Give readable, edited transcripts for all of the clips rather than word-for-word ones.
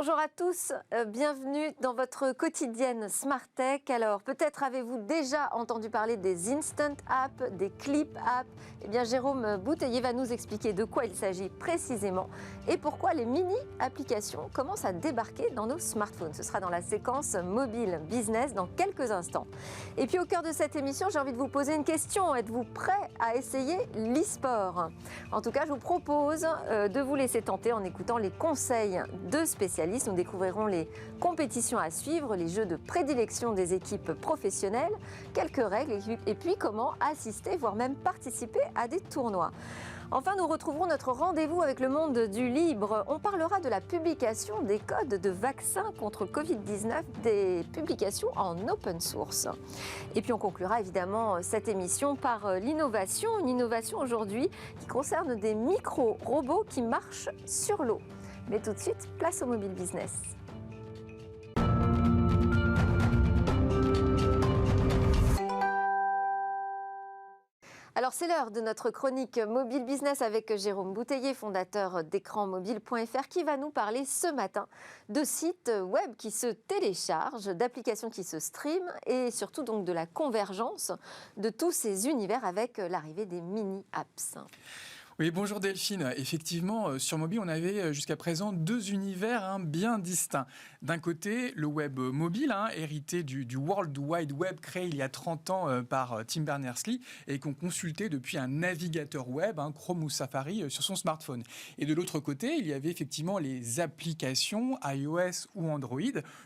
Bonjour à tous, bienvenue dans votre quotidienne Smart Tech. Alors peut-être avez-vous déjà entendu parler des Instant Apps, des Clip Apps. Eh bien Jérôme Bouteiller va nous expliquer de quoi il s'agit précisément et pourquoi les mini-applications commencent à débarquer dans nos smartphones. Ce sera dans la séquence mobile business dans quelques instants. Et puis au cœur de cette émission, j'ai envie de vous poser une question. Êtes-vous prêt à essayer l'e-sport ? En tout cas, je vous propose de vous laisser tenter en écoutant les conseils de spécialistes. Nous découvrirons les compétitions à suivre, les jeux de prédilection des équipes professionnelles, quelques règles et puis comment assister, voire même participer à des tournois. Enfin, nous retrouverons notre rendez-vous avec le monde du libre. On parlera de la publication des codes de vaccins contre Covid-19, des publications en open source. Et puis on conclura évidemment cette émission par l'innovation, une innovation aujourd'hui qui concerne des micro-robots qui marchent sur l'eau. Mais tout de suite, place au mobile business. Alors c'est l'heure de notre chronique Mobile Business avec Jérôme Bouteiller, fondateur d'écranmobile.fr, qui va nous parler ce matin de sites web qui se téléchargent, d'applications qui se streament et surtout donc de la convergence de tous ces univers avec l'arrivée des mini-apps. Oui, bonjour Delphine. Effectivement, sur mobile, on avait jusqu'à présent deux univers bien distincts. D'un côté, le web mobile, hérité du World Wide Web créé il y a 30 ans par Tim Berners-Lee et qu'on consultait depuis un navigateur web, Chrome ou Safari, sur son smartphone. Et de l'autre côté, il y avait effectivement les applications iOS ou Android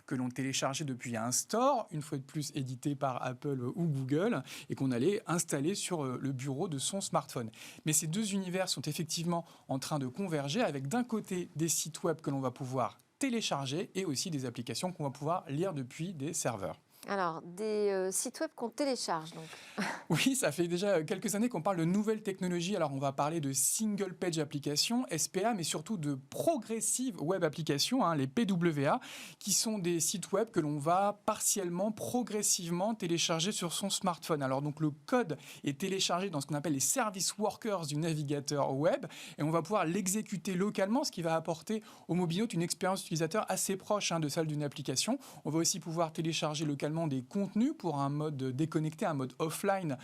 que l'on téléchargeait depuis un store, une fois de plus édité par Apple ou Google, et qu'on allait installer sur le bureau de son smartphone. Mais ces deux univers sont effectivement en train de converger avec d'un côté des sites web que l'on va pouvoir télécharger et aussi des applications qu'on va pouvoir lire depuis des serveurs. Alors, des sites web qu'on télécharge donc. Oui, ça fait déjà quelques années qu'on parle de nouvelles technologies. Alors, on va parler de Single Page Application, SPA, mais surtout de Progressive Web Application, les PWA, qui sont des sites web que l'on va partiellement, progressivement télécharger sur son smartphone. Alors, donc, le code est téléchargé dans ce qu'on appelle les service workers du navigateur web et on va pouvoir l'exécuter localement, ce qui va apporter au mobilote une expérience utilisateur assez proche de celle d'une application. On va aussi pouvoir télécharger localement des contenus pour un mode déconnecté, un mode offline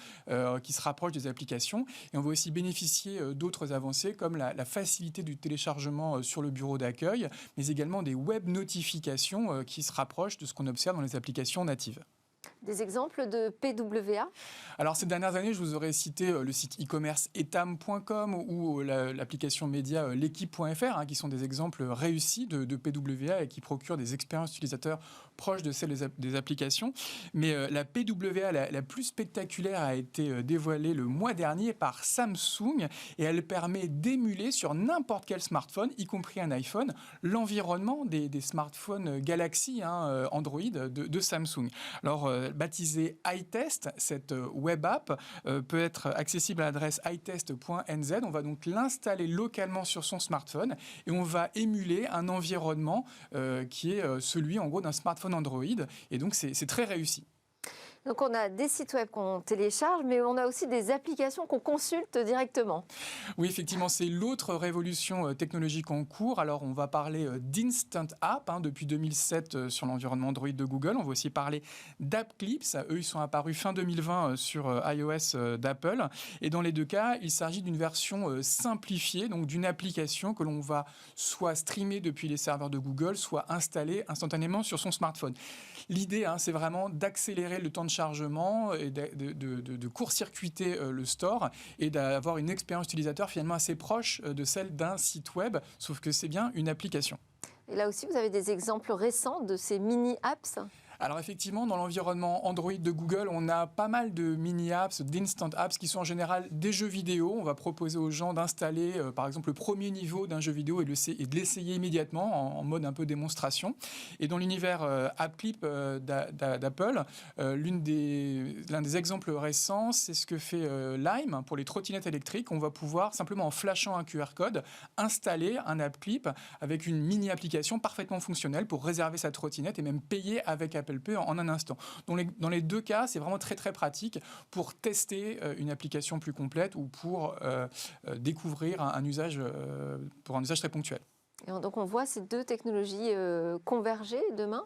qui se rapproche des applications. Et on va aussi bénéficier d'autres avancées comme la facilité du téléchargement sur le bureau d'accueil, mais également des web notifications qui se rapprochent de ce qu'on observe dans les applications natives. Des exemples de PWA ? Alors, ces dernières années, je vous aurais cité le site e-commerce etam.com ou l'application média l'équipe.fr, qui sont des exemples réussis de PWA et qui procurent des expériences utilisateurs proches de celles des applications. Mais la PWA la plus spectaculaire a été dévoilée le mois dernier par Samsung et elle permet d'émuler sur n'importe quel smartphone, y compris un iPhone, l'environnement des smartphones Galaxy Android de Samsung. Alors, baptisée iTest, cette web app peut être accessible à l'adresse itest.nz. On va donc l'installer localement sur son smartphone et on va émuler un environnement qui est celui en gros d'un smartphone Android. Et donc c'est très réussi. Donc on a des sites web qu'on télécharge, mais on a aussi des applications qu'on consulte directement. Oui, effectivement, c'est l'autre révolution technologique en cours. Alors on va parler d'Instant App depuis 2007 sur l'environnement Android de Google. On va aussi parler d'App Clips. Eux, ils sont apparus fin 2020 sur iOS d'Apple. Et dans les deux cas, il s'agit d'une version simplifiée, donc d'une application que l'on va soit streamer depuis les serveurs de Google, soit installer instantanément sur son smartphone. L'idée, c'est vraiment d'accélérer le temps de chargement et de court-circuiter le store et d'avoir une expérience utilisateur finalement assez proche de celle d'un site web, sauf que c'est bien une application. Et là aussi, vous avez des exemples récents de ces mini-apps ? Alors effectivement, dans l'environnement Android de Google, on a pas mal de mini-apps, d'instant apps qui sont en général des jeux vidéo. On va proposer aux gens d'installer par exemple le premier niveau d'un jeu vidéo et de l'essayer immédiatement en mode un peu démonstration. Et dans l'univers AppClip d'Apple, l'un des exemples récents, c'est ce que fait Lime pour les trottinettes électriques. On va pouvoir simplement en flashant un QR code installer un AppClip avec une mini-application parfaitement fonctionnelle pour réserver sa trottinette et même payer avec Apple Pay en un instant. Dans les deux cas, c'est vraiment très très pratique pour tester une application plus complète ou pour découvrir un usage très ponctuel. Et donc on voit ces deux technologies converger demain.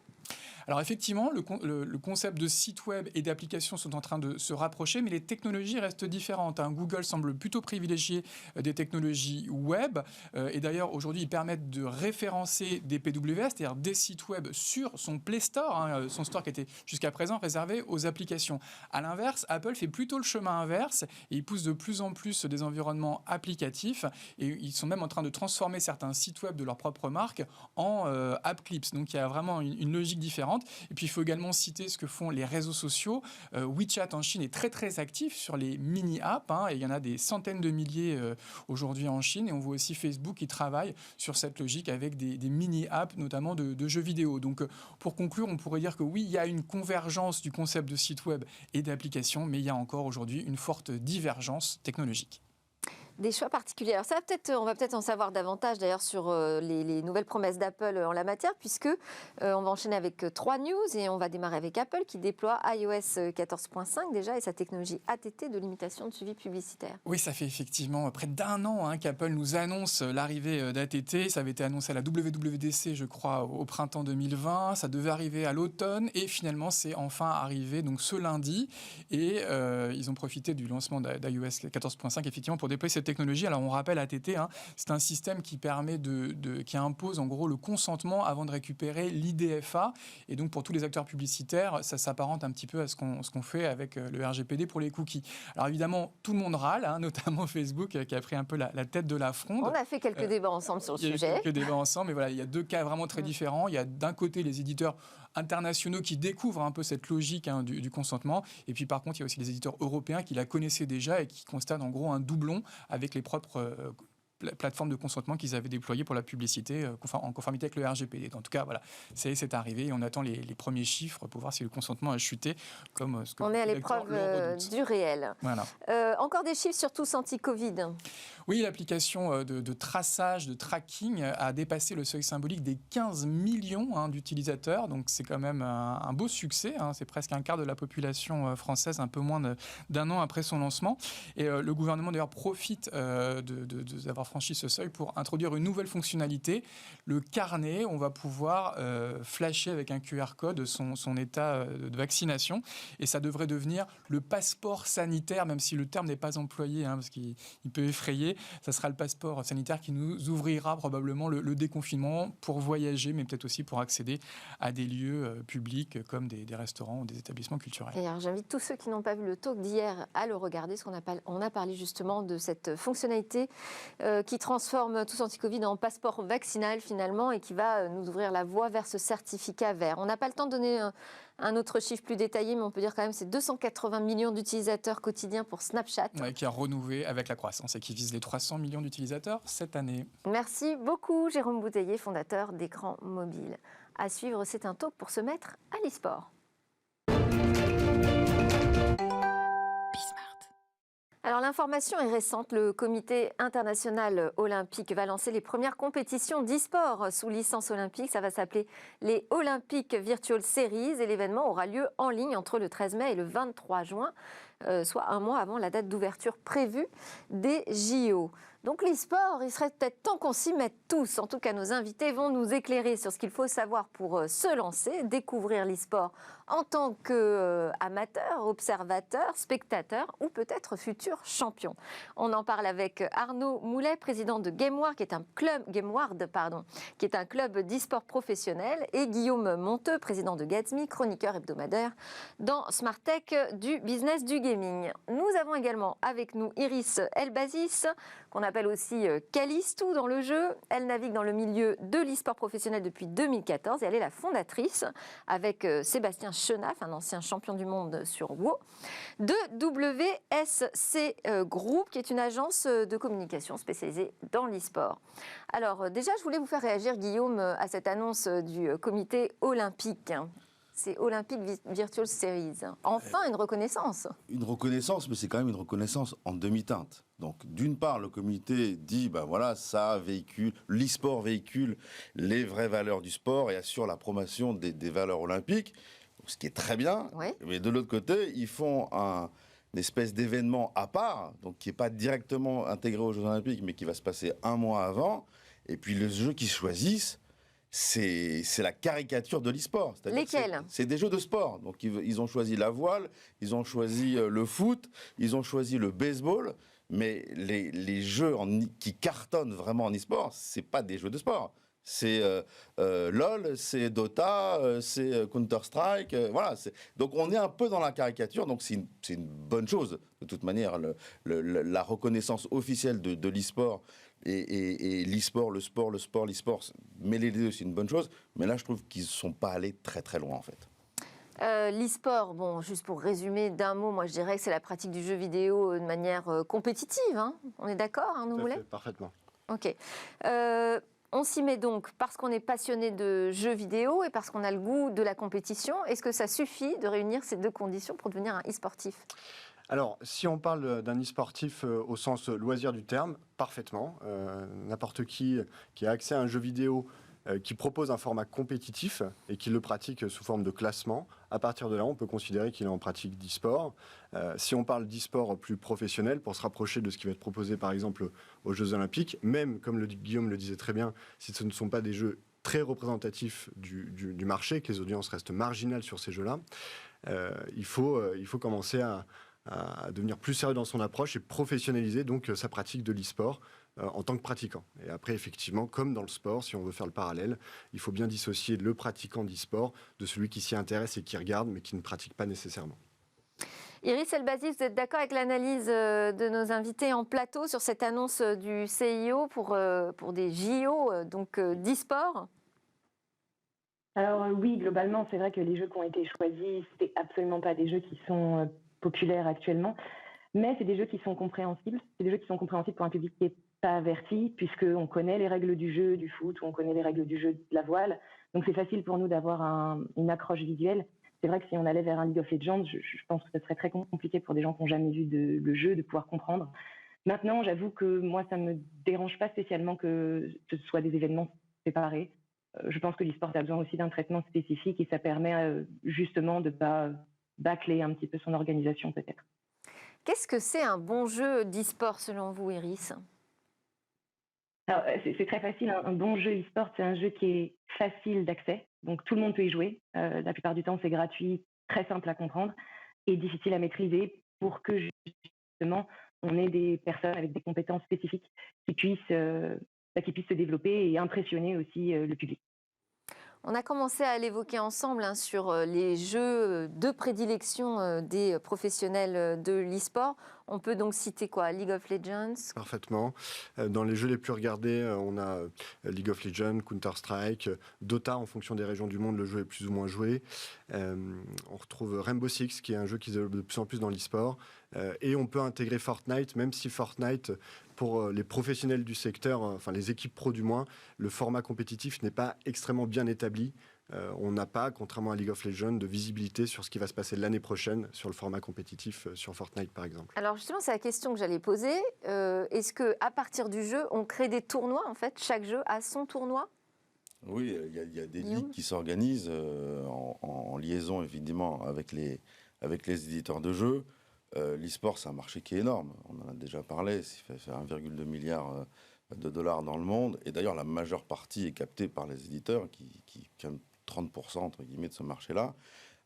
Alors effectivement, le concept de site web et d'application sont en train de se rapprocher, mais les technologies restent différentes. Google semble plutôt privilégier des technologies web. Et d'ailleurs, aujourd'hui, ils permettent de référencer des PWA, c'est-à-dire des sites web sur son Play Store, son store qui était jusqu'à présent réservé aux applications. À l'inverse, Apple fait plutôt le chemin inverse et il pousse de plus en plus des environnements applicatifs. Et ils sont même en train de transformer certains sites web de leur propre marque en App Clips. Donc il y a vraiment une logique différente. Et puis il faut également citer ce que font les réseaux sociaux. WeChat en Chine est très très actif sur les mini-apps, et il y en a des centaines de milliers aujourd'hui en Chine. Et on voit aussi Facebook qui travaille sur cette logique avec des mini-apps, notamment de jeux vidéo. Donc pour conclure, on pourrait dire que oui, il y a une convergence du concept de site web et d'application, mais il y a encore aujourd'hui une forte divergence technologique. Des choix particuliers. Alors ça, on va peut-être en savoir davantage d'ailleurs sur les nouvelles promesses d'Apple en la matière, puisque on va enchaîner avec 3 news et on va démarrer avec Apple qui déploie iOS 14.5 déjà et sa technologie ATT de limitation de suivi publicitaire. Oui, ça fait effectivement près d'un an qu'Apple nous annonce l'arrivée d'ATT. Ça avait été annoncé à la WWDC, je crois, au printemps 2020. Ça devait arriver à l'automne et finalement, c'est enfin arrivé donc ce lundi. Et ils ont profité du lancement d'iOS 14.5 effectivement pour déployer cette technologie. Alors on rappelle ATT, c'est un système qui permet qui impose en gros le consentement avant de récupérer l'IDFA. Et donc pour tous les acteurs publicitaires, ça s'apparente un petit peu à ce qu'on fait avec le RGPD pour les cookies. Alors évidemment, tout le monde râle, notamment Facebook qui a pris un peu la tête de la fronde. On a fait quelques débats ensemble sur le sujet. Il y a eu quelques débats ensemble, mais voilà, il y a deux cas vraiment très différents. Il y a d'un côté les éditeurs internationaux qui découvrent un peu cette logique du consentement. Et puis par contre, il y a aussi les éditeurs européens qui la connaissaient déjà et qui constatent en gros un doublon avec les propres plateformes de consentement qu'ils avaient déployées pour la publicité en conformité avec le RGPD. En tout cas, voilà, c'est arrivé et on attend les premiers chiffres pour voir si le consentement a chuté. On est à l'épreuve du réel. Voilà. Encore des chiffres sur tous anti-Covid. Oui, l'application de traçage, de tracking a dépassé le seuil symbolique des 15 millions d'utilisateurs. Donc c'est quand même un beau succès. C'est presque un quart de la population française, un peu moins d'un an après son lancement. Et le gouvernement d'ailleurs profite d'avoir franchi ce seuil pour introduire une nouvelle fonctionnalité, le carnet. On va pouvoir flasher avec un QR code son état de vaccination. Et ça devrait devenir le passeport sanitaire, même si le terme n'est pas employé, parce qu'il peut effrayer. Ça sera le passeport sanitaire qui nous ouvrira probablement le déconfinement pour voyager, mais peut-être aussi pour accéder à des lieux publics comme des restaurants ou des établissements culturels. Et alors, j'invite tous ceux qui n'ont pas vu le talk d'hier à le regarder, parce qu'on a parlé justement de cette fonctionnalité qui transforme Tous Anti-Covid en passeport vaccinal finalement et qui va nous ouvrir la voie vers ce certificat vert. On n'a pas le temps de donner un autre chiffre plus détaillé, mais on peut dire quand même que c'est 280 millions d'utilisateurs quotidiens pour Snapchat. Ouais, qui a renouvelé avec la croissance et qui vise les 300 millions d'utilisateurs cette année. Merci beaucoup Jérôme Bouteiller, fondateur d'Écran Mobile. À suivre, c'est un talk pour se mettre à l'e-sport. Alors l'information est récente, le comité international olympique va lancer les premières compétitions d'e-sport sous licence olympique. Ça va s'appeler les Olympic Virtual Series et l'événement aura lieu en ligne entre le 13 mai et le 23 juin, soit un mois avant la date d'ouverture prévue des JO. Donc l'e-sport, il serait peut-être temps qu'on s'y mette tous. En tout cas, nos invités vont nous éclairer sur ce qu'il faut savoir pour se lancer, découvrir l'e-sport en tant qu'amateur, observateur, spectateur ou peut-être futur champion. On en parle avec Arnaud Moulet, président de GameWard, qui est un club d'e-sport professionnel, et Guillaume Monteux, président de Gatsby, chroniqueur hebdomadaire dans Smartech du business du gaming. Nous avons également avec nous Iris Elbazis, qu'on appelle aussi Calistou dans le jeu. Elle navigue dans le milieu de l'e-sport professionnel depuis 2014 et elle est la fondatrice, avec Sébastien Chenaf, un ancien champion du monde sur WoW, de WSC Group, qui est une agence de communication spécialisée dans l'e-sport. Alors déjà, je voulais vous faire réagir, Guillaume, à cette annonce du comité olympique. C'est Olympic Virtual Series. Enfin, une reconnaissance. Une reconnaissance, mais c'est quand même une reconnaissance en demi-teinte. Donc, d'une part, le comité dit, ça véhicule, l'e-sport véhicule les vraies valeurs du sport et assure la promotion des valeurs olympiques, ce qui est très bien. Oui. Mais de l'autre côté, ils font une espèce d'événement à part, donc qui n'est pas directement intégré aux Jeux Olympiques, mais qui va se passer un mois avant, Et puis les jeux qu'ils choisissent, c'est la caricature de l'e-sport. Lesquels ? C'est des jeux de sport. Donc ils ont choisi la voile, ils ont choisi le foot, ils ont choisi le baseball. Mais les jeux qui cartonnent vraiment en e-sport, c'est pas des jeux de sport. C'est LOL, c'est Dota, c'est Counter-Strike. Voilà. Donc on est un peu dans la caricature. Donc c'est une bonne chose. De toute manière, la reconnaissance officielle de l'e-sport et l'e-sport, le sport, l'e-sport, mêler les deux, c'est une bonne chose. Mais là, je trouve qu'ils ne sont pas allés très très loin en fait. L'e-sport, bon, juste pour résumer d'un mot, moi je dirais que c'est la pratique du jeu vidéo de manière compétitive. Hein. On est d'accord, Arnaud Boulet ? Parfaitement. Ok. On s'y met donc parce qu'on est passionné de jeux vidéo et parce qu'on a le goût de la compétition. Est-ce que ça suffit de réunir ces deux conditions pour devenir un e-sportif ? Alors, si on parle d'un e-sportif au sens loisir du terme, parfaitement. N'importe qui a accès à un jeu vidéo qui propose un format compétitif et qui le pratique sous forme de classement, à partir de là, on peut considérer qu'il est en pratique d'e-sport. Si on parle d'e-sport plus professionnel, pour se rapprocher de ce qui va être proposé par exemple aux Jeux Olympiques, même comme Guillaume le disait très bien, si ce ne sont pas des jeux très représentatifs du marché, que les audiences restent marginales sur ces jeux-là, il faut commencer à devenir plus sérieux dans son approche et professionnaliser donc sa pratique de l'e-sport en tant que pratiquant. Et après, effectivement, comme dans le sport, si on veut faire le parallèle, il faut bien dissocier le pratiquant d'e-sport de celui qui s'y intéresse et qui regarde, mais qui ne pratique pas nécessairement. Iris Elbazi, vous êtes d'accord avec l'analyse de nos invités en plateau sur cette annonce du CIO pour des JO d'e-sport ? Alors oui, globalement, c'est vrai que les jeux qui ont été choisis, c'est absolument pas des jeux qui sont populaires actuellement, mais c'est des jeux qui sont compréhensibles. C'est des jeux qui sont compréhensibles pour un public qui n'est pas averti, puisqu'on connaît les règles du jeu du foot, ou on connaît les règles du jeu de la voile. Donc c'est facile pour nous d'avoir une accroche visuelle. C'est vrai que si on allait vers un League of Legends, je pense que ce serait très compliqué pour des gens qui n'ont jamais vu le jeu de pouvoir comprendre. Maintenant, j'avoue que moi, ça ne me dérange pas spécialement que ce soit des événements séparés. Je pense que l'e-sport a besoin aussi d'un traitement spécifique et ça permet justement de ne pas bâcler un petit peu son organisation peut-être. Qu'est-ce que c'est un bon jeu d'e-sport selon vous, Iris ? Alors, c'est très facile. Un bon jeu e-sport, c'est un jeu qui est facile d'accès. Donc, tout le monde peut y jouer. La plupart du temps, c'est gratuit, très simple à comprendre et difficile à maîtriser pour que, justement, on ait des personnes avec des compétences spécifiques qui puissent se développer et impressionner aussi le public. On a commencé à l'évoquer ensemble sur les jeux de prédilection des professionnels de l'e-sport. On peut donc citer quoi ? League of Legends ? Parfaitement. Dans les jeux les plus regardés, on a League of Legends, Counter-Strike, Dota, en fonction des régions du monde, le jeu est plus ou moins joué. On retrouve Rainbow Six, qui est un jeu qui se développe de plus en plus dans l'e-sport. Et on peut intégrer Fortnite, même si Fortnite, pour les professionnels du secteur, enfin les équipes pro du moins, le format compétitif n'est pas extrêmement bien établi. On n'a pas, contrairement à League of Legends, de visibilité sur ce qui va se passer l'année prochaine sur le format compétitif sur Fortnite, par exemple. Alors justement, c'est la question que j'allais poser. Est-ce qu'à partir du jeu, on crée des tournois en fait ? Chaque jeu a son tournoi ? Oui, il y a des ligues qui s'organisent en liaison évidemment avec les éditeurs de jeux. L'e-sport, c'est un marché qui est énorme. On en a déjà parlé. Ça fait 1,2 milliard de dollars dans le monde. Et d'ailleurs, la majeure partie est captée par les éditeurs qui 30% entre guillemets de ce marché-là.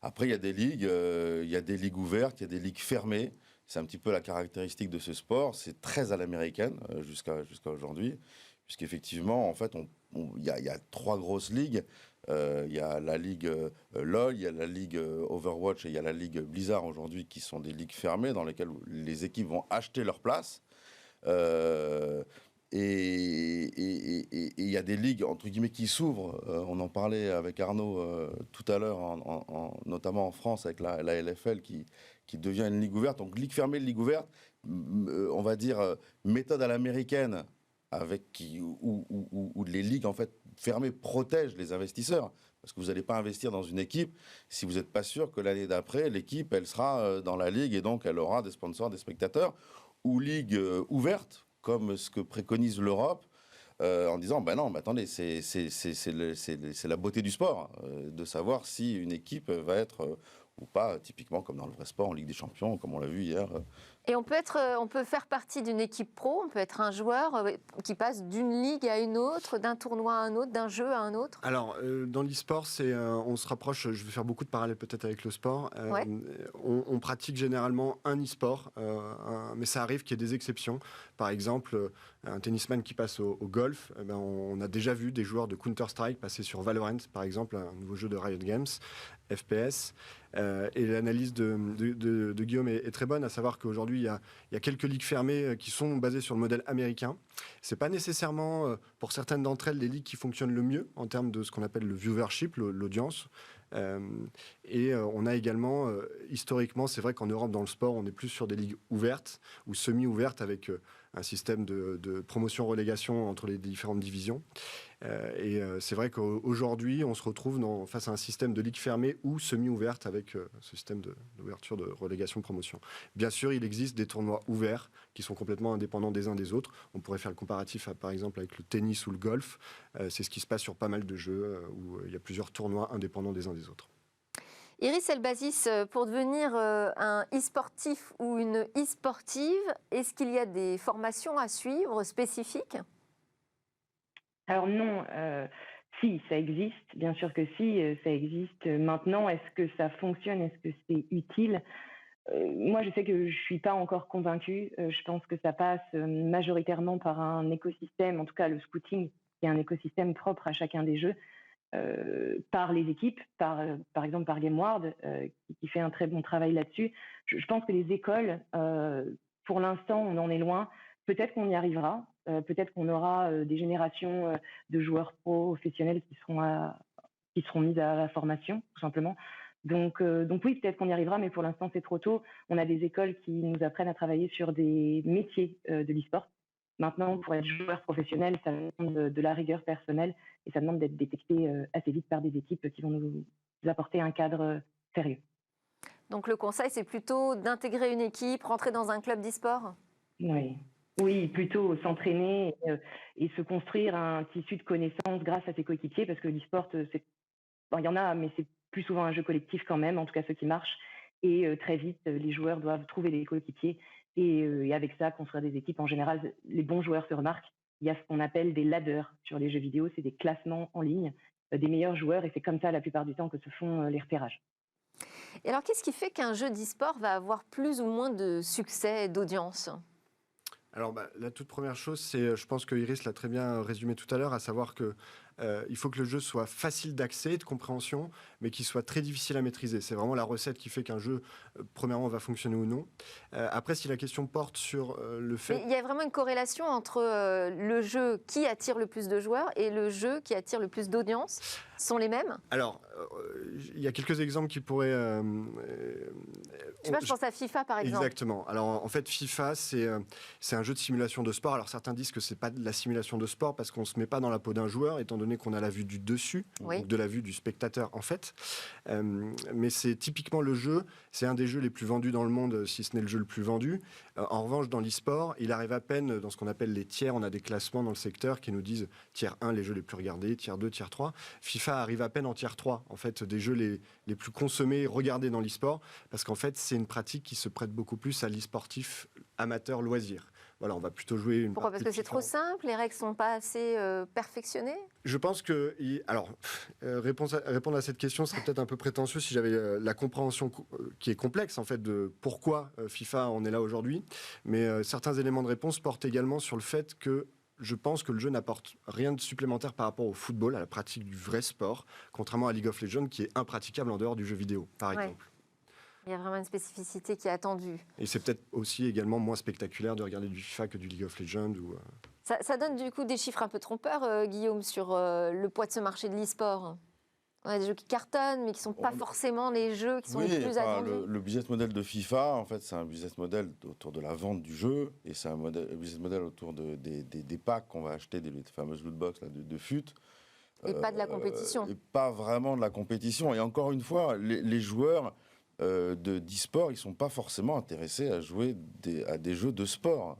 Après, il y a des ligues ouvertes, il y a des ligues fermées. C'est un petit peu la caractéristique de ce sport. C'est très à l'américaine jusqu'à aujourd'hui, puisqu'effectivement, en fait, il y a 3 grosses ligues. Il y a la ligue LoL, il y a la ligue Overwatch et il y a la ligue Blizzard aujourd'hui qui sont des ligues fermées dans lesquelles les équipes vont acheter leur place. Et il y a des ligues entre guillemets qui s'ouvrent. On en parlait avec Arnaud tout à l'heure, notamment en France avec la LFL qui devient une ligue ouverte. Donc ligue fermée, ligue ouverte, on va dire méthode à l'américaine, où les ligues en fait fermées protègent les investisseurs. Parce que vous n'allez pas investir dans une équipe si vous n'êtes pas sûr que l'année d'après, l'équipe, elle sera dans la ligue et donc elle aura des sponsors, des spectateurs. Ou ligue ouverte, comme ce que préconise l'Europe, en disant, ben non, mais attendez, c'est la beauté du sport, de savoir si une équipe va être ou pas, typiquement comme dans le vrai sport, en Ligue des Champions, comme on l'a vu hier, Et on peut faire partie d'une équipe pro, on peut être un joueur qui passe d'une ligue à une autre, d'un tournoi à un autre, d'un jeu à un autre. Alors, dans l'e-sport, on se rapproche, je vais faire beaucoup de parallèles peut-être avec le sport. Ouais. On pratique généralement un e-sport, mais ça arrive qu'il y ait des exceptions. Par exemple, un tennisman qui passe au golf, on a déjà vu des joueurs de Counter-Strike passer sur Valorant, par exemple, un nouveau jeu de Riot Games, FPS. Et l'analyse de Guillaume est très bonne, à savoir qu'aujourd'hui, il y a quelques ligues fermées qui sont basées sur le modèle américain. Ce n'est pas nécessairement, pour certaines d'entre elles, les ligues qui fonctionnent le mieux en termes de ce qu'on appelle le viewership, l'audience. Et on a également, historiquement, c'est vrai qu'en Europe, dans le sport, on est plus sur des ligues ouvertes ou semi-ouvertes avec un système de promotion-relégation entre les différentes divisions. Et c'est vrai qu'aujourd'hui, on se retrouve face à un système de ligue fermée ou semi-ouverte avec ce système d'ouverture de relégation-promotion. Bien sûr, il existe des tournois ouverts qui sont complètement indépendants des uns des autres. On pourrait faire le comparatif, par exemple, avec le tennis ou le golf. C'est ce qui se passe sur pas mal de jeux où il y a plusieurs tournois indépendants des uns des autres. Iris Elbazis, pour devenir un e-sportif ou une e-sportive, est-ce qu'il y a des formations à suivre spécifiques ? Alors non, si, ça existe, bien sûr que si, ça existe. Maintenant, est-ce que ça fonctionne? Est-ce que c'est utile? Moi, je sais que je ne suis pas encore convaincue. Je pense que ça passe majoritairement par un écosystème, en tout cas le scouting, qui est un écosystème propre à chacun des jeux, par les équipes, par exemple par GameWard, qui fait un très bon travail là-dessus. Je pense que les écoles, pour l'instant, on en est loin. Peut-être qu'on y arrivera. Peut-être qu'on aura des générations de joueurs professionnels qui seront mises à la formation, tout simplement. Donc oui, peut-être qu'on y arrivera, mais pour l'instant, c'est trop tôt. On a des écoles qui nous apprennent à travailler sur des métiers de l'e-sport. Maintenant, pour être joueur professionnel, ça demande de la rigueur personnelle et ça demande d'être détecté assez vite par des équipes qui vont nous apporter un cadre sérieux. Donc le conseil, c'est plutôt d'intégrer une équipe, rentrer dans un club d'e-sport ? Oui, plutôt s'entraîner et se construire un tissu de connaissances grâce à ses coéquipiers, parce que l'e-sport, il y en a, mais c'est plus souvent un jeu collectif quand même, en tout cas ceux qui marchent. Et très vite, les joueurs doivent trouver des coéquipiers et avec ça, construire des équipes. En général, les bons joueurs se remarquent. Il y a ce qu'on appelle des ladders sur les jeux vidéo, c'est des classements en ligne des meilleurs joueurs, et c'est comme ça la plupart du temps que se font les repérages. Et alors, qu'est-ce qui fait qu'un jeu d'e-sport va avoir plus ou moins de succès et d'audience ? Alors, la toute première chose, c'est, je pense que Iris l'a très bien résumé tout à l'heure, à savoir que il faut que le jeu soit facile d'accès, de compréhension, mais qu'il soit très difficile à maîtriser. C'est vraiment la recette qui fait qu'un jeu, premièrement, va fonctionner ou non. Après, si la question porte sur le fait... Mais il y a vraiment une corrélation entre le jeu qui attire le plus de joueurs et le jeu qui attire le plus d'audience. Sont les mêmes ? Alors, il y a quelques exemples qui pourraient... je pense à FIFA, par exemple. Exactement. Alors, en fait, FIFA, c'est un jeu de simulation de sport. Alors, certains disent que c'est pas de la simulation de sport parce qu'on se met pas dans la peau d'un joueur, étant donné qu'on a la vue du dessus, donc de la vue du spectateur, en fait. Mais c'est typiquement le jeu, c'est un des jeux les plus vendus dans le monde, si ce n'est le jeu le plus vendu. En revanche, dans l'e-sport, il arrive à peine dans ce qu'on appelle les tiers. On a des classements dans le secteur qui nous disent tiers 1, les jeux les plus regardés, tiers 2, tiers 3. FIFA arrive à peine en tiers 3, en fait, des jeux les plus consommés, regardés dans l'e-sport, parce qu'en fait, c'est une pratique qui se prête beaucoup plus à l'e-sportif amateur loisir. Voilà, on va plutôt jouer une... Pourquoi ? Parce que c'est trop simple, les règles ne sont pas assez perfectionnées ? Je pense que... Alors, répondre à cette question serait peut-être un peu prétentieux si j'avais la compréhension qui est complexe, en fait, de pourquoi FIFA en est là aujourd'hui. Mais certains éléments de réponse portent également sur le fait que je pense que le jeu n'apporte rien de supplémentaire par rapport au football, à la pratique du vrai sport, contrairement à League of Legends, qui est impraticable en dehors du jeu vidéo, par exemple. Il y a vraiment une spécificité qui est attendue. Et c'est peut-être aussi également moins spectaculaire de regarder du FIFA que du League of Legends. Ça donne du coup des chiffres un peu trompeurs, Guillaume, sur le poids de ce marché de l'e-sport. On a des jeux qui cartonnent, mais qui ne sont pas forcément les jeux qui sont les plus attendus. Le business model de FIFA, en fait, c'est un business model autour de la vente du jeu, et c'est un business model autour des packs qu'on va acheter, des fameuses loot box là, de FUT. Et pas de la compétition. Et pas vraiment de la compétition. Et encore une fois, les joueurs d'e-sport, ils ne sont pas forcément intéressés à jouer à des jeux de sport.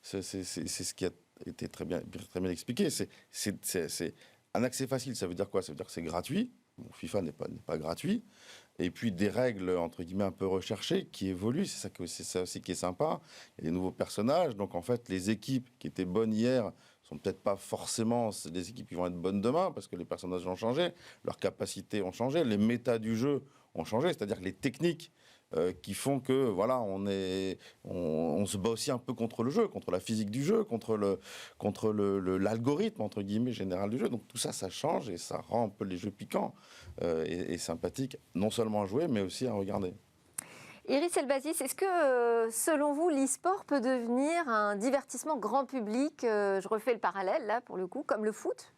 C'est ce qui a été très bien expliqué. C'est un accès facile. Ça veut dire quoi ? Ça veut dire que c'est gratuit. Bon, FIFA n'est pas gratuit. et puis des règles, entre guillemets, un peu recherchées, qui évoluent. C'est ça aussi qui est sympa. Il y a des nouveaux personnages. Donc, en fait, les équipes qui étaient bonnes hier sont peut-être pas forcément des équipes qui vont être bonnes demain, parce que les personnages ont changé, leurs capacités ont changé, les méta du jeu ont changé. C'est-à-dire que les techniques qui font que, voilà, on se bat aussi un peu contre le jeu, contre la physique du jeu, contre l'algorithme, entre guillemets, général du jeu. Donc tout ça, ça change et ça rend un peu les jeux piquants et sympathiques, non seulement à jouer, mais aussi à regarder. Iris Elbazis, est-ce que, selon vous, l'e-sport peut devenir un divertissement grand public, je refais le parallèle, là, pour le coup, comme le foot?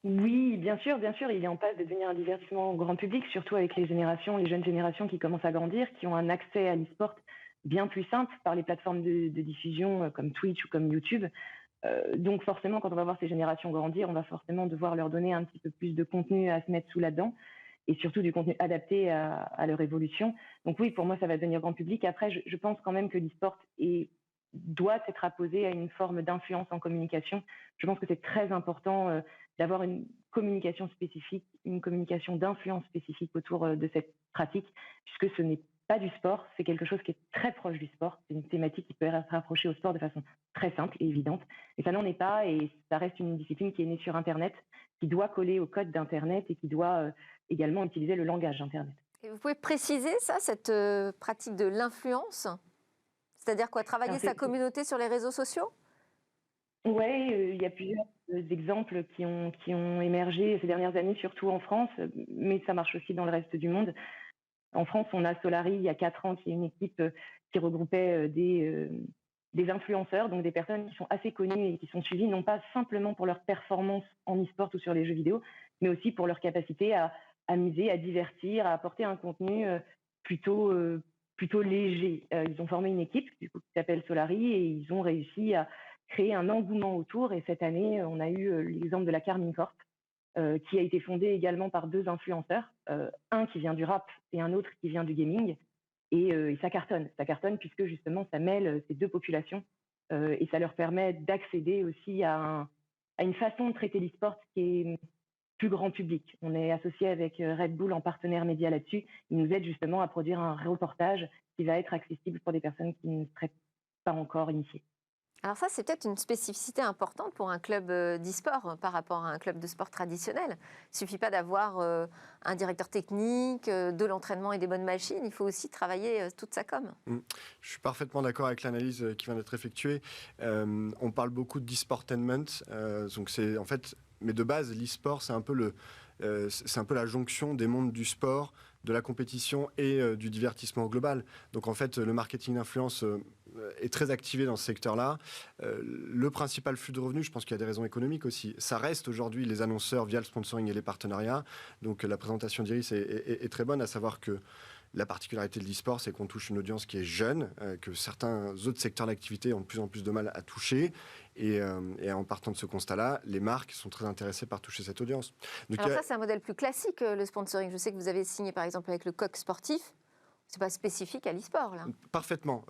Oui, bien sûr, il est en passe de devenir un divertissement grand public, surtout avec les jeunes générations qui commencent à grandir, qui ont un accès à l'e-sport bien plus simple par les plateformes de diffusion comme Twitch ou comme YouTube. Donc forcément, quand on va voir ces générations grandir, on va forcément devoir leur donner un petit peu plus de contenu à se mettre sous la dent, et surtout du contenu adapté à leur évolution. Donc oui, pour moi, ça va devenir grand public. Après, je pense quand même que l'e-sport doit être apposé à une forme d'influence en communication. Je pense que c'est très important d'avoir une communication spécifique, une communication d'influence spécifique autour de cette pratique, puisque ce n'est pas du sport, c'est quelque chose qui est très proche du sport. C'est une thématique qui peut être rapprochée au sport de façon très simple et évidente. Et ça n'en est pas, et ça reste une discipline qui est née sur Internet, qui doit coller au code d'Internet et qui doit également utiliser le langage d'Internet. Et vous pouvez préciser ça, cette pratique de l'influence? C'est-à-dire quoi, travailler sa communauté sur les réseaux sociaux? Oui, il y a plusieurs exemples qui ont émergé ces dernières années, surtout en France, mais ça marche aussi dans le reste du monde. En France, on a Solari, il y a 4 ans, qui est une équipe qui regroupait des influenceurs, donc des personnes qui sont assez connues et qui sont suivies, non pas simplement pour leur performance en e-sport ou sur les jeux vidéo, mais aussi pour leur capacité à amuser, à divertir, à apporter un contenu plutôt léger. Ils ont formé une équipe du coup, qui s'appelle Solari, et ils ont réussi à créer un engouement autour. Et cette année, on a eu l'exemple de la Carmine Corp, qui a été fondée également par 2 influenceurs, un qui vient du rap et un autre qui vient du gaming. Et ça cartonne puisque justement ça mêle ces 2 populations et ça leur permet d'accéder aussi à une façon de traiter l'e-sport qui est plus grand public. On est associé avec Red Bull en partenaire média là-dessus. Ils nous aident justement à produire un reportage qui va être accessible pour des personnes qui ne seraient pas encore initiées. Alors ça, c'est peut-être une spécificité importante pour un club d'e-sport par rapport à un club de sport traditionnel. Il ne suffit pas d'avoir un directeur technique, de l'entraînement et des bonnes machines. Il faut aussi travailler toute sa com. Je suis parfaitement d'accord avec l'analyse qui vient d'être effectuée. On parle beaucoup d'e-sportainment. Donc c'est en fait, mais de base, l'e-sport, c'est un peu la jonction des mondes du sport, de la compétition et du divertissement global. Donc en fait, le marketing d'influence est très activé dans ce secteur-là. Le principal flux de revenus, je pense qu'il y a des raisons économiques aussi. Ça reste aujourd'hui les annonceurs via le sponsoring et les partenariats. Donc la présentation d'Iris est très bonne, à savoir que la particularité de l'e-sport, c'est qu'on touche une audience qui est jeune, que certains autres secteurs d'activité ont de plus en plus de mal à toucher. Et en partant de ce constat-là, les marques sont très intéressées par toucher cette audience. Donc, alors ça, c'est un modèle plus classique, le sponsoring. Je sais que vous avez signé par exemple avec le Coq Sportif. C'est pas spécifique à l'e-sport, là. Parfaitement.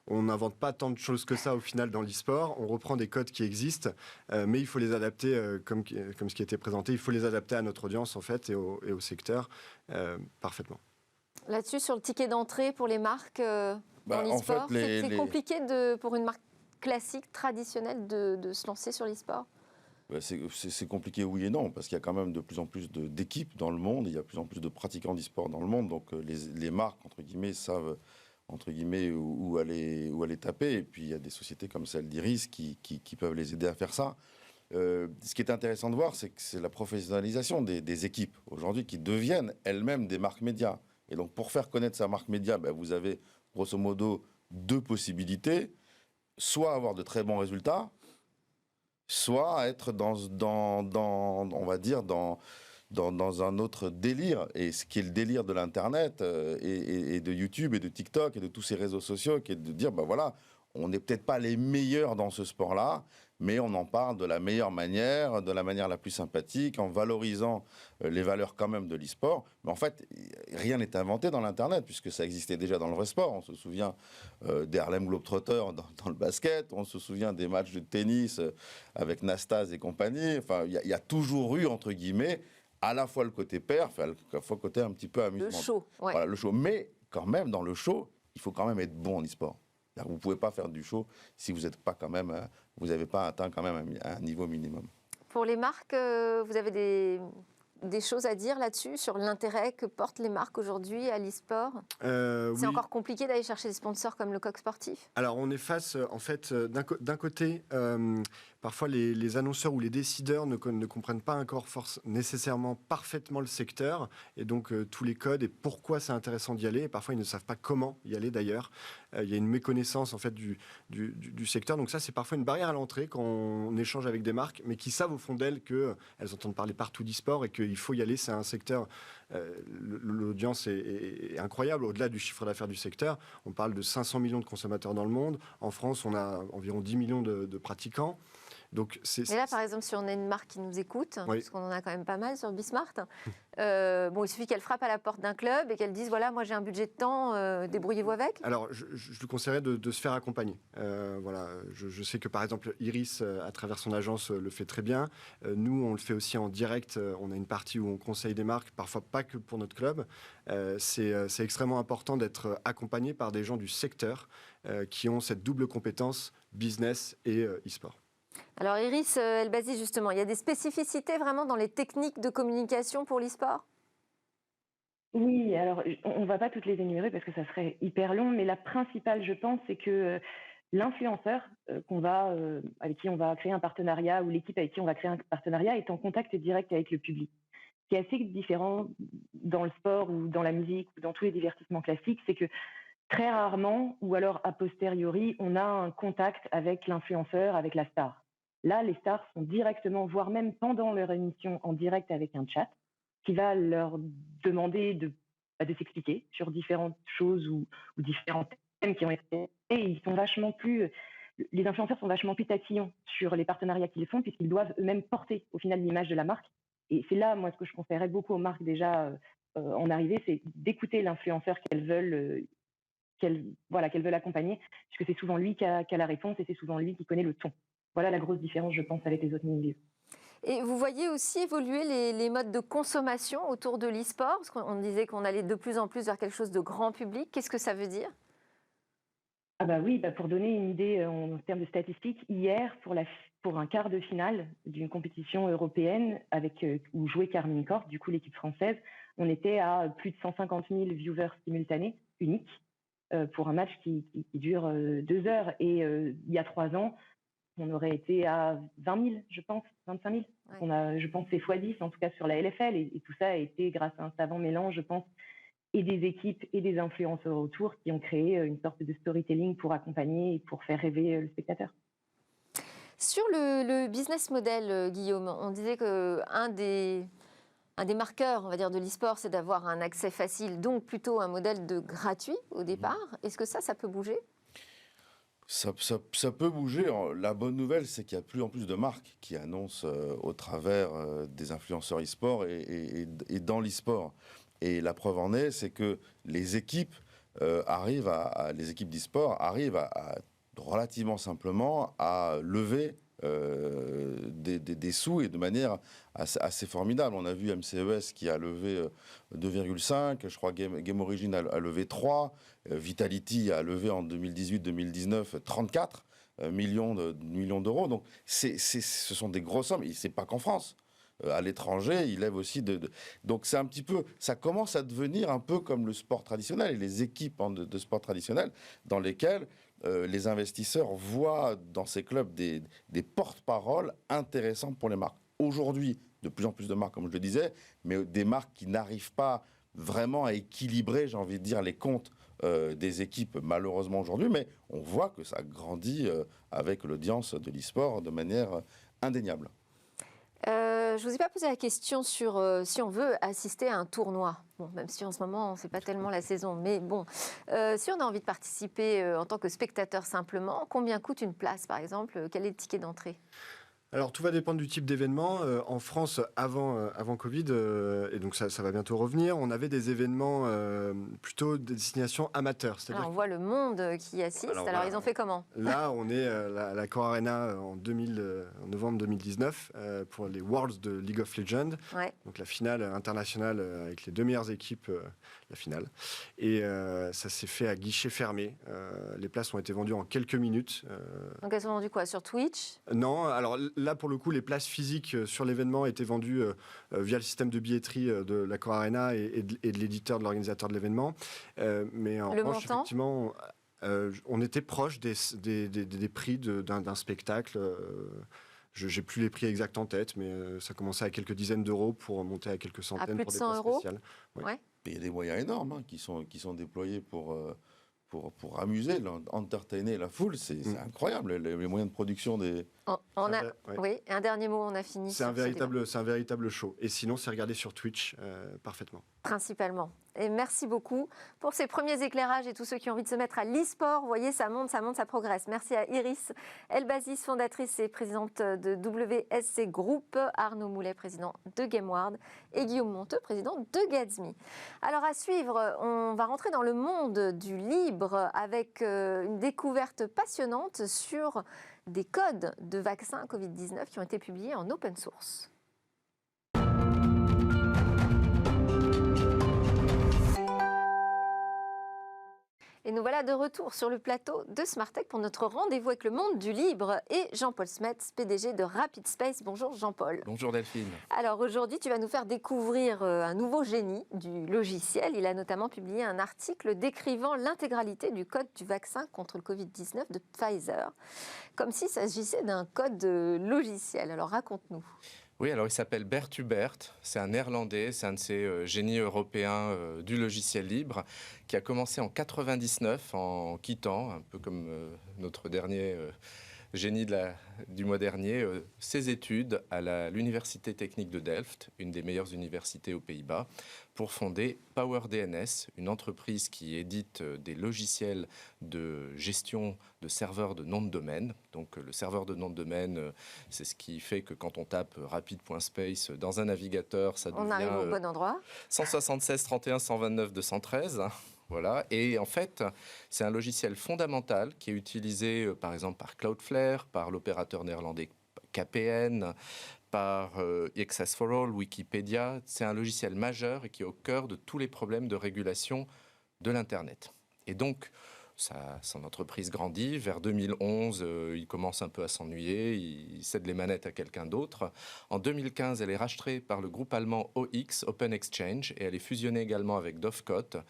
On n'invente pas tant de choses que ça au final dans l'e-sport. On reprend des codes qui existent, mais il faut les adapter, comme ce qui a été présenté, il faut les adapter à notre audience en fait et au secteur parfaitement. Là-dessus, sur le ticket d'entrée pour les marques dans l'e-sport, c'est compliqué pour une marque classique, traditionnelle, de se lancer sur l'e-sport? C'est compliqué, oui et non, parce qu'il y a quand même de plus en plus d'équipes dans le monde, il y a de plus en plus de pratiquants d'e-sport dans le monde, donc les marques, entre guillemets, savent où aller taper, et puis il y a des sociétés comme celle d'Iris qui peuvent les aider à faire ça. Ce qui est intéressant de voir, c'est que c'est la professionnalisation des équipes aujourd'hui qui deviennent elles-mêmes des marques médias. Et donc pour faire connaître sa marque média, vous avez grosso modo 2 possibilités, soit avoir de très bons résultats, soit être on va dire, dans un autre délire, et ce qui est le délire de l'Internet et de YouTube et de TikTok et de tous ces réseaux sociaux, qui est de dire, voilà, on n'est peut-être pas les meilleurs dans ce sport-là, mais on en parle de la meilleure manière, de la manière la plus sympathique, en valorisant les valeurs quand même de l'e-sport. Mais en fait, rien n'est inventé dans l'Internet, puisque ça existait déjà dans le vrai sport. On se souvient des Harlem Globetrotters dans le basket, on se souvient des matchs de tennis avec Nastase et compagnie. Enfin, il y a toujours eu, entre guillemets, à la fois le côté perf, à la fois le côté un petit peu amusement. Le show, ouais. Voilà, le show. Mais quand même, dans le show, il faut quand même être bon en e-sport. Vous ne pouvez pas faire du show si vous n'êtes pas quand même, vous n'avez pas atteint quand même un niveau minimum. Pour les marques, vous avez des choses à dire là-dessus, sur l'intérêt que portent les marques aujourd'hui à l'e-sport? C'est encore compliqué d'aller chercher des sponsors comme le Coq Sportif? Alors, on est face, en fait, d'un côté, parfois les annonceurs ou les décideurs ne comprennent pas encore nécessairement parfaitement le secteur et donc tous les codes et pourquoi c'est intéressant d'y aller. Et parfois, ils ne savent pas comment y aller d'ailleurs. Il y a une méconnaissance en fait du secteur. Donc ça, c'est parfois une barrière à l'entrée quand on échange avec des marques, mais qui savent au fond d'elles qu'elles entendent parler partout d'e-sport et qu'il faut y aller. C'est un secteur, l'audience est incroyable. Au-delà du chiffre d'affaires du secteur, on parle de 500 millions de consommateurs dans le monde. En France, on a environ 10 millions de pratiquants. Donc, mais là, par exemple, si on a une marque qui nous écoute, oui. parce qu'on en a quand même pas mal sur Bismart, il suffit qu'elle frappe à la porte d'un club et qu'elle dise, voilà, moi j'ai un budget de temps, débrouillez-vous avec. Alors, je lui conseillerais de se faire accompagner. Voilà, je sais que, par exemple, Iris, à travers son agence, le fait très bien. Nous, on le fait aussi en direct. On a une partie où on conseille des marques, parfois pas que pour notre club. C'est extrêmement important d'être accompagné par des gens du secteur qui ont cette double compétence business et e-sport. Alors Iris Elbazi, justement, il y a des spécificités vraiment dans les techniques de communication pour l'e-sport? Oui, alors on ne va pas toutes les énumérer parce que ça serait hyper long, mais la principale, je pense, c'est que l'influenceur avec qui on va créer un partenariat ou l'équipe avec qui on va créer un partenariat est en contact direct avec le public. Ce qui est assez différent dans le sport ou dans la musique ou dans tous les divertissements classiques, c'est que très rarement, ou alors a posteriori, on a un contact avec l'influenceur, avec la star. Là, les stars sont directement, voire même pendant leur émission, en direct avec un chat qui va leur demander de s'expliquer sur différentes choses ou différents thèmes qui ont été faits. Et les influenceurs sont vachement plus tatillons sur les partenariats qu'ils font puisqu'ils doivent eux-mêmes porter au final l'image de la marque. Et c'est là, moi, ce que je conseillerais beaucoup aux marques déjà en arrivée, c'est d'écouter l'influenceur qu'elles veulent accompagner, puisque c'est souvent lui qui a la réponse et c'est souvent lui qui connaît le ton. Voilà la grosse différence, je pense, avec les autres milieux. Et vous voyez aussi évoluer les modes de consommation autour de l'e-sport? Parce qu'on disait qu'on allait de plus en plus vers quelque chose de grand public. Qu'est-ce que ça veut dire? Ah bah oui, pour donner une idée en termes de statistiques, hier, pour un quart de finale d'une compétition européenne où jouait Carmine Corp, du coup l'équipe française, on était à plus de 150 000 viewers simultanés, uniques, pour un match qui dure 2 heures. Et il y a 3 ans, on aurait été à 20 000, je pense, 25 000. Ouais. On a, je pense, fait x10, en tout cas sur la LFL. Et tout ça a été grâce à un savant mélange, je pense, et des équipes et des influenceurs autour qui ont créé une sorte de storytelling pour accompagner et pour faire rêver le spectateur. Sur le business model, Guillaume, on disait qu'un des marqueurs, on va dire, de l'e-sport, c'est d'avoir un accès facile, donc plutôt un modèle de gratuit au départ. Est-ce que ça peut bouger ? Ça peut bouger. La bonne nouvelle, c'est qu'il y a de plus en plus de marques qui annoncent au travers des influenceurs e-sport et dans l'e-sport. Et la preuve en est, c'est que les équipes les équipes d'e-sport arrivent à relativement simplement à lever des sous et de manière assez formidable. On a vu MCES qui a levé 2,5, je crois Game Origin a levé 3, Vitality a levé en 2018-2019 34 millions d'euros. Donc ce sont des grosses sommes, et c'est pas qu'en France. À l'étranger, il lève aussi donc c'est un petit peu, ça commence à devenir un peu comme le sport traditionnel et les équipes de sport traditionnel dans lesquelles les investisseurs voient dans ces clubs des porte-paroles intéressants pour les marques. Aujourd'hui, de plus en plus de marques, comme je le disais, mais des marques qui n'arrivent pas vraiment à équilibrer, j'ai envie de dire, les comptes des équipes, malheureusement aujourd'hui, mais on voit que ça grandit avec l'audience de l'e-sport de manière indéniable. Je ne vous ai pas posé la question sur si on veut assister à un tournoi. Bon, même si en ce moment, ce n'est pas tellement la saison. Mais bon, si on a envie de participer en tant que spectateur simplement, combien coûte une place, par exemple? Quel est le ticket d'entrée? Alors tout va dépendre du type d'événement. En France, avant Covid, et donc ça va bientôt revenir, on avait des événements plutôt de destination amateur. Alors, on voit le monde qui y assiste. Alors voilà. Ils ont fait comment? Là, on est à la Core Arena en novembre 2019 pour les Worlds de League of Legends. Ouais. Donc la finale internationale avec les 2 meilleures équipes, la finale. Et ça s'est fait à guichet fermé. Les places ont été vendues en quelques minutes. Donc elles sont vendues quoi? Sur Twitch? Non, alors là pour le coup, les places physiques sur l'événement étaient vendues via le système de billetterie de la Core Arena et de l'éditeur, de l'organisateur de l'événement. Mais en revanche, effectivement, on était proche des prix d'un spectacle. Je n'ai plus les prix exacts en tête, mais ça commençait à quelques dizaines d'euros pour monter à quelques centaines plus pour de des 100 places euros spéciales. Ouais. Ouais. Il y a des moyens énormes qui sont déployés pour amuser, entertainer la foule. C'est incroyable, les moyens de production des... Oui, un dernier mot, on a fini. C'est un véritable show. Et sinon, c'est regardé sur Twitch parfaitement. Principalement. Et merci beaucoup pour ces premiers éclairages et tous ceux qui ont envie de se mettre à l'e-sport. Vous voyez, ça monte, ça progresse. Merci à Iris Elbazis, fondatrice et présidente de WSC Group, Arnaud Moulet, président de GameWard, et Guillaume Monteux, président de Gatsby. Alors à suivre, on va rentrer dans le monde du libre avec une découverte passionnante sur des codes de vaccins Covid-19 qui ont été publiés en open source. Et nous voilà de retour sur le plateau de Smartech pour notre rendez-vous avec le monde du libre et Jean-Paul Smets, PDG de Rapid Space. Bonjour Jean-Paul. Bonjour Delphine. Alors aujourd'hui, tu vas nous faire découvrir un nouveau génie du logiciel. Il a notamment publié un article décrivant l'intégralité du code du vaccin contre le Covid-19 de Pfizer, comme s'il s'agissait d'un code logiciel. Alors raconte-nous. Oui, alors il s'appelle Bert Hubert, c'est un néerlandais, c'est un de ces génies européens du logiciel libre qui a commencé en 99 en quittant, un peu comme notre dernier génie du mois dernier, ses études à l'Université technique de Delft, une des meilleures universités aux Pays-Bas, pour fonder PowerDNS, une entreprise qui édite des logiciels de gestion de serveurs de nom de domaine. Donc le serveur de nom de domaine, c'est ce qui fait que quand on tape rapid.space dans un navigateur, ça devient... On arrive au bon endroit. 176 31 129 213. Voilà. Et en fait, c'est un logiciel fondamental qui est utilisé par exemple par Cloudflare, par l'opérateur néerlandais KPN, par Access for All, Wikipédia. C'est un logiciel majeur et qui est au cœur de tous les problèmes de régulation de l'Internet. Et donc, son entreprise grandit. Vers 2011, il commence un peu à s'ennuyer. Il cède les manettes à quelqu'un d'autre. En 2015, elle est rachetée par le groupe allemand OX, Open Exchange, et elle est fusionnée également avec Dovecot,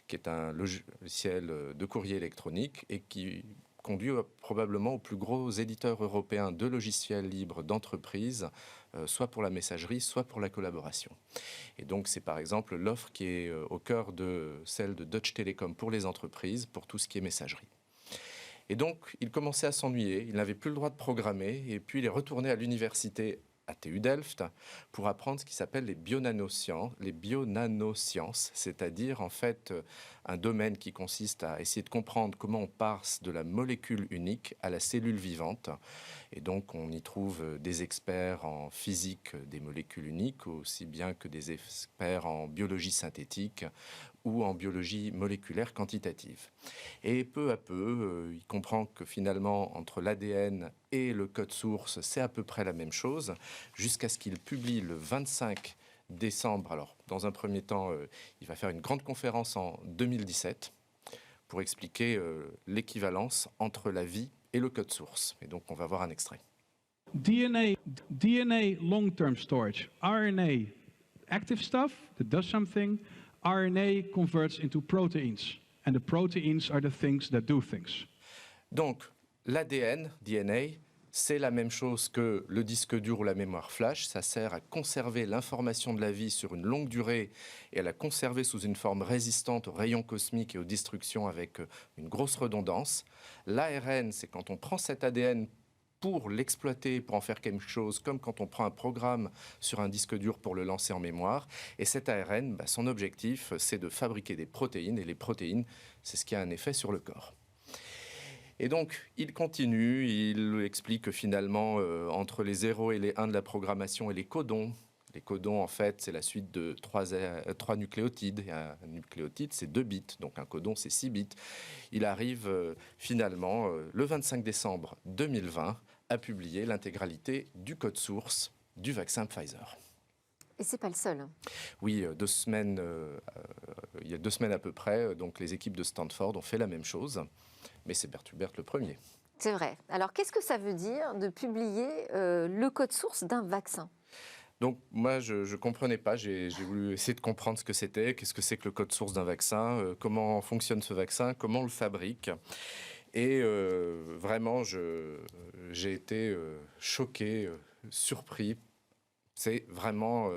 qui est un logiciel de courrier électronique et qui conduit probablement au plus gros éditeur européen de logiciels libres d'entreprise, soit pour la messagerie, soit pour la collaboration. Et donc c'est par exemple l'offre qui est au cœur de celle de Deutsche Telekom pour les entreprises, pour tout ce qui est messagerie. Et donc il commençait à s'ennuyer, il n'avait plus le droit de programmer, et puis il est retourné à l'université à TU Delft pour apprendre ce qui s'appelle les bionanosciences, c'est-à-dire en fait un domaine qui consiste à essayer de comprendre comment on passe de la molécule unique à la cellule vivante. Et donc on y trouve des experts en physique des molécules uniques, aussi bien que des experts en biologie synthétique ou en biologie moléculaire quantitative. Et peu à peu, il comprend que finalement, entre l'ADN et le code source, c'est à peu près la même chose, jusqu'à ce qu'il publie le 25 décembre. Alors, dans un premier temps, il va faire une grande conférence en 2017 pour expliquer l'équivalence entre la vie et le code source. Et donc, on va voir un extrait. DNA long-term storage, RNA active stuff that does something, RNA converts into proteins, and the proteins are the things that do things. Donc, l'ADN, DNA, c'est la même chose que le disque dur ou la mémoire flash. Ça sert à conserver l'information de la vie sur une longue durée et à la conserver sous une forme résistante aux rayons cosmiques et aux destructions avec une grosse redondance. L'ARN, c'est quand on prend cet ADN pour l'exploiter, pour en faire quelque chose, comme quand on prend un programme sur un disque dur pour le lancer en mémoire. Et cet ARN, son objectif, c'est de fabriquer des protéines. Et les protéines, c'est ce qui a un effet sur le corps. Et donc, il continue, il explique que finalement, entre les 0 et les 1 de la programmation et les codons, en fait, c'est la suite de 3 nucléotides. Et un nucléotide, c'est 2 bits, donc un codon, c'est 6 bits. Il arrive finalement, le 25 décembre 2020, à publier l'intégralité du code source du vaccin Pfizer. Et c'est pas le seul. Oui, 2 semaines, il y a 2 semaines à peu près, donc les équipes de Stanford ont fait la même chose, mais c'est Bert Hubert le premier. C'est vrai. Alors, qu'est-ce que ça veut dire de publier le code source d'un vaccin ? Donc moi, je ne comprenais pas, j'ai voulu essayer de comprendre ce que c'était, qu'est-ce que c'est que le code source d'un vaccin, comment fonctionne ce vaccin, comment on le fabrique. Et vraiment, j'ai été choqué, surpris. C'est vraiment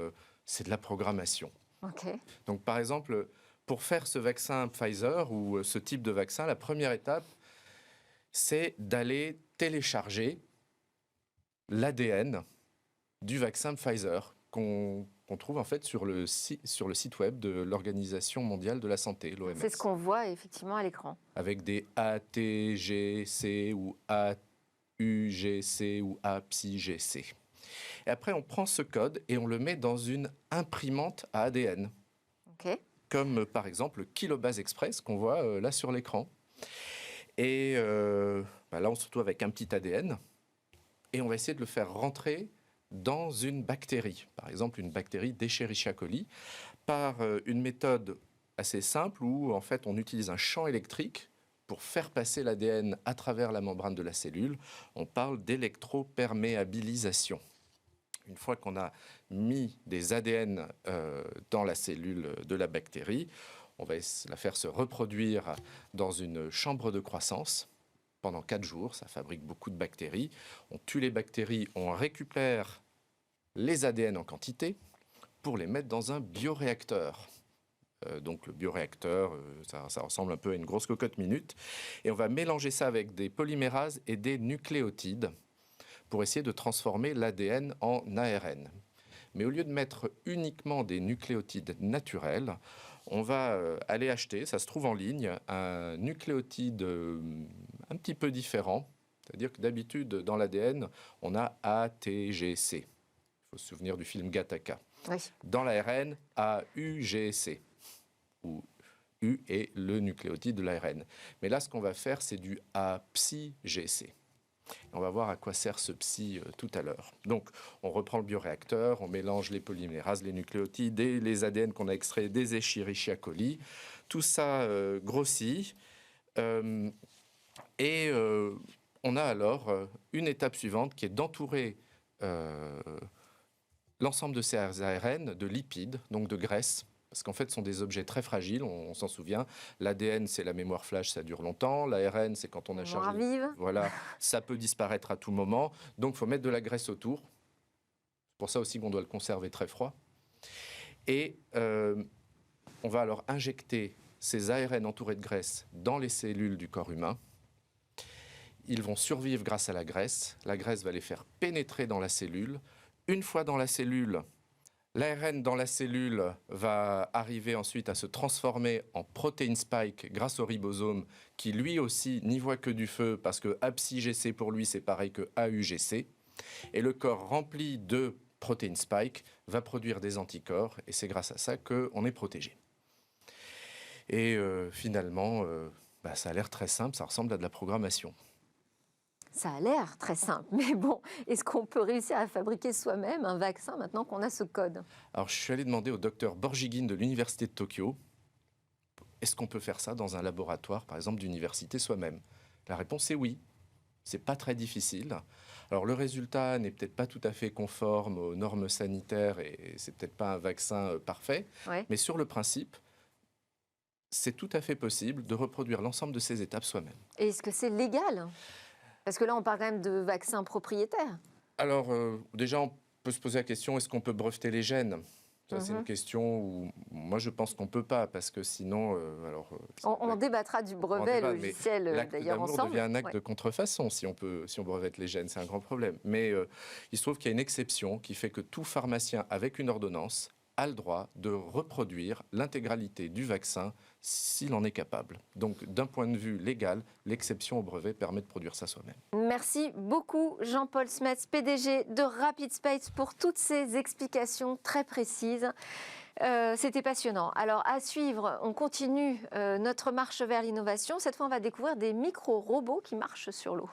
c'est de la programmation. Okay. Donc par exemple, pour faire ce vaccin Pfizer ou ce type de vaccin, la première étape, c'est d'aller télécharger l'ADN du vaccin Pfizer qu'on trouve en fait sur le site web de l'Organisation mondiale de la santé, l'OMS. C'est ce qu'on voit effectivement à l'écran. Avec des ATGC ou AUGC ou APSI-GC. Et après, on prend ce code et on le met dans une imprimante à ADN. Okay. Comme par exemple Kilobase Express qu'on voit là sur l'écran. Et là, on se retrouve avec un petit ADN et on va essayer de le faire rentrer dans une bactérie, par exemple une bactérie d'Escherichia coli, par une méthode assez simple où en fait on utilise un champ électrique pour faire passer l'ADN à travers la membrane de la cellule. On parle d'électroperméabilisation. Une fois qu'on a mis des ADN dans la cellule de la bactérie, on va la faire se reproduire dans une chambre de croissance pendant 4 jours. Ça fabrique beaucoup de bactéries. On tue les bactéries, on récupère les ADN en quantité pour les mettre dans un bioréacteur. Donc le bioréacteur, ça ressemble un peu à une grosse cocotte minute. Et on va mélanger ça avec des polymérases et des nucléotides pour essayer de transformer l'ADN en ARN. Mais au lieu de mettre uniquement des nucléotides naturels, on va aller acheter, ça se trouve en ligne, un nucléotide un petit peu différent. C'est-à-dire que d'habitude, dans l'ADN, on a ATGC. Il faut se souvenir du film Gattaca. Oui. Dans l'ARN, AUGC, où U est le nucléotide de l'ARN. Mais là, ce qu'on va faire, c'est du APSI-GC. On va voir à quoi sert ce psi tout à l'heure. Donc, on reprend le bioréacteur, on mélange les polymérases, les nucléotides et les ADN qu'on a extraits des Escherichia coli. Tout ça grossit. Et on a alors une étape suivante qui est d'entourer l'ensemble de ces ARN de lipides, donc de graisse. Parce qu'en fait, ce sont des objets très fragiles, on s'en souvient. L'ADN, c'est la mémoire flash, ça dure longtemps. L'ARN, c'est quand on a chargé. Vive. Voilà, ça peut disparaître à tout moment. Donc, il faut mettre de la graisse autour. C'est pour ça aussi qu'on doit le conserver très froid. Et on va alors injecter ces ARN entourés de graisse dans les cellules du corps humain. Ils vont survivre grâce à la graisse. La graisse va les faire pénétrer dans la cellule. Une fois dans la cellule, l'ARN dans la cellule va arriver ensuite à se transformer en protéine spike grâce au ribosome qui lui aussi n'y voit que du feu parce que APSI-GC pour lui c'est pareil que AUGC. Et le corps rempli de protéine spike va produire des anticorps et c'est grâce à ça qu'on est protégé. Et finalement, ça a l'air très simple, ça ressemble à de la programmation. Ça a l'air très simple, mais bon, est-ce qu'on peut réussir à fabriquer soi-même un vaccin maintenant qu'on a ce code ? Alors, je suis allé demander au docteur Borjigin de l'Université de Tokyo, est-ce qu'on peut faire ça dans un laboratoire, par exemple, d'université soi-même ? La réponse est oui. C'est pas très difficile. Alors, le résultat n'est peut-être pas tout à fait conforme aux normes sanitaires et c'est peut-être pas un vaccin parfait, ouais. Mais sur le principe, c'est tout à fait possible de reproduire l'ensemble de ces étapes soi-même. Et est-ce que c'est légal ? Parce que là, on parle quand même de vaccins propriétaires. Alors, déjà, on peut se poser la question, est-ce qu'on peut breveter les gènes ? Ça, c'est une question où moi, je pense qu'on ne peut pas, parce que sinon... on débattra du brevet logiciel, d'ailleurs, ensemble. L'acte devient un acte de contrefaçon, si on brevette les gènes, c'est un grand problème. Mais il se trouve qu'il y a une exception qui fait que tout pharmacien avec une ordonnance a le droit de reproduire l'intégralité du vaccin s'il en est capable. Donc, d'un point de vue légal, l'exception au brevet permet de produire ça soi-même. Merci beaucoup Jean-Paul Smets, PDG de Rapid Space, pour toutes ces explications très précises. C'était passionnant. Alors à suivre, on continue notre marche vers l'innovation. Cette fois, on va découvrir des micro-robots qui marchent sur l'eau.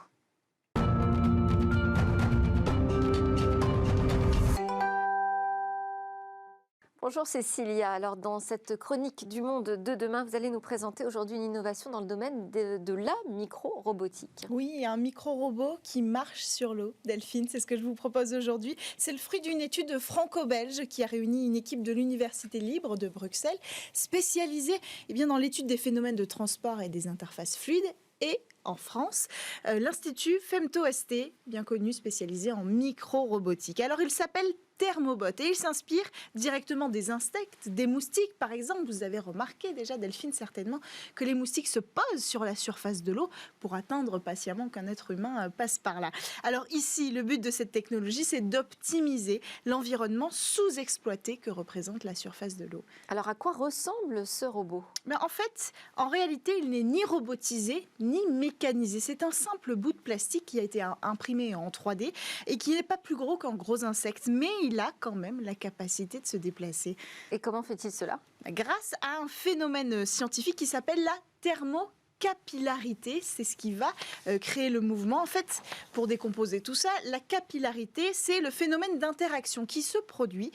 Bonjour Cécilia. Alors dans cette chronique du monde de demain, vous allez nous présenter aujourd'hui une innovation dans le domaine de la micro-robotique. Oui, un micro-robot qui marche sur l'eau. Delphine, c'est ce que je vous propose aujourd'hui. C'est le fruit d'une étude franco-belge qui a réuni une équipe de l'Université libre de Bruxelles, spécialisée dans l'étude des phénomènes de transport et des interfaces fluides. Et en France, l'Institut FemtoST, bien connu, spécialisé en micro-robotique. Alors il s'appelle Thermobot et il s'inspire directement des insectes, des moustiques par exemple. Vous avez remarqué déjà, Delphine, certainement, que les moustiques se posent sur la surface de l'eau pour attendre patiemment qu'un être humain passe par là. Alors ici, le but de cette technologie, c'est d'optimiser l'environnement sous-exploité que représente la surface de l'eau. Alors à quoi ressemble ce robot ? Mais en fait, en réalité, il n'est ni robotisé, ni mécanisé. C'est un simple bout de plastique qui a été imprimé en 3D et qui n'est pas plus gros qu'un gros insecte, mais il a quand même la capacité de se déplacer. Et comment fait-il cela ? Grâce à un phénomène scientifique qui s'appelle la thermocapillarité. C'est ce qui va créer le mouvement. En fait, pour décomposer tout ça, la capillarité, c'est le phénomène d'interaction qui se produit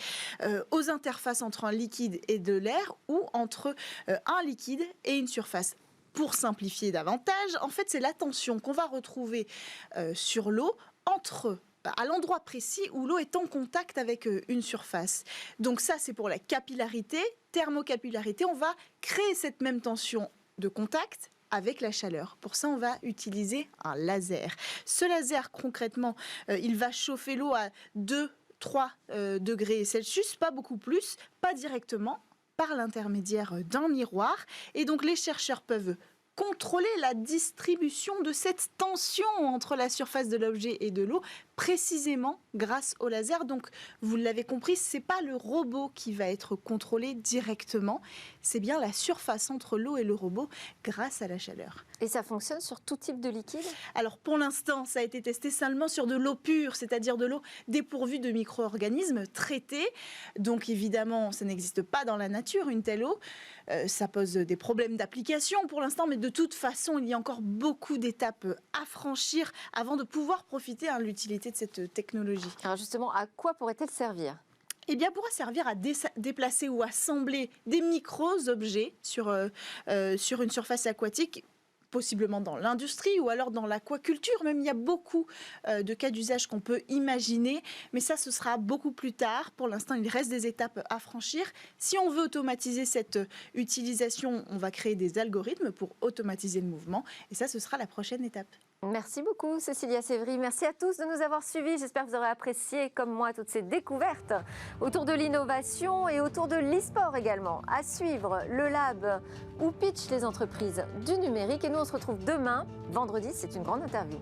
aux interfaces entre un liquide et de l'air ou entre un liquide et une surface. Pour simplifier davantage, en fait, c'est la tension qu'on va retrouver sur l'eau à l'endroit précis où l'eau est en contact avec une surface. Donc ça, c'est pour la capillarité, thermocapillarité. On va créer cette même tension de contact avec la chaleur. Pour ça, on va utiliser un laser. Ce laser, concrètement, il va chauffer l'eau à 2-3 degrés Celsius, pas beaucoup plus, pas directement, par l'intermédiaire d'un miroir. Et donc, les chercheurs peuvent contrôler la distribution de cette tension entre la surface de l'objet et de l'eau, précisément grâce au laser. Donc, vous l'avez compris, ce n'est pas le robot qui va être contrôlé directement, c'est bien la surface entre l'eau et le robot grâce à la chaleur. Et ça fonctionne sur tout type de liquide ? Alors, pour l'instant, ça a été testé seulement sur de l'eau pure, c'est-à-dire de l'eau dépourvue de micro-organismes traités. Donc, évidemment, ça n'existe pas dans la nature, une telle eau. Ça pose des problèmes d'application pour l'instant, mais de toute façon, il y a encore beaucoup d'étapes à franchir avant de pouvoir profiter de l'utilité de cette technologie. Alors justement, à quoi pourrait-elle servir ? Eh bien, pourra servir à déplacer ou assembler des micro-objets sur une surface aquatique, possiblement dans l'industrie ou alors dans l'aquaculture. Même, il y a beaucoup de cas d'usage qu'on peut imaginer, mais ça, ce sera beaucoup plus tard. Pour l'instant, il reste des étapes à franchir. Si on veut automatiser cette utilisation, on va créer des algorithmes pour automatiser le mouvement, et ça, ce sera la prochaine étape. Merci beaucoup Cécilia Sévry. Merci à tous de nous avoir suivis. J'espère que vous aurez apprécié, comme moi, toutes ces découvertes autour de l'innovation et autour de l'e-sport également. À suivre, le lab où pitchent les entreprises du numérique. Et nous, on se retrouve demain, vendredi. C'est une grande interview.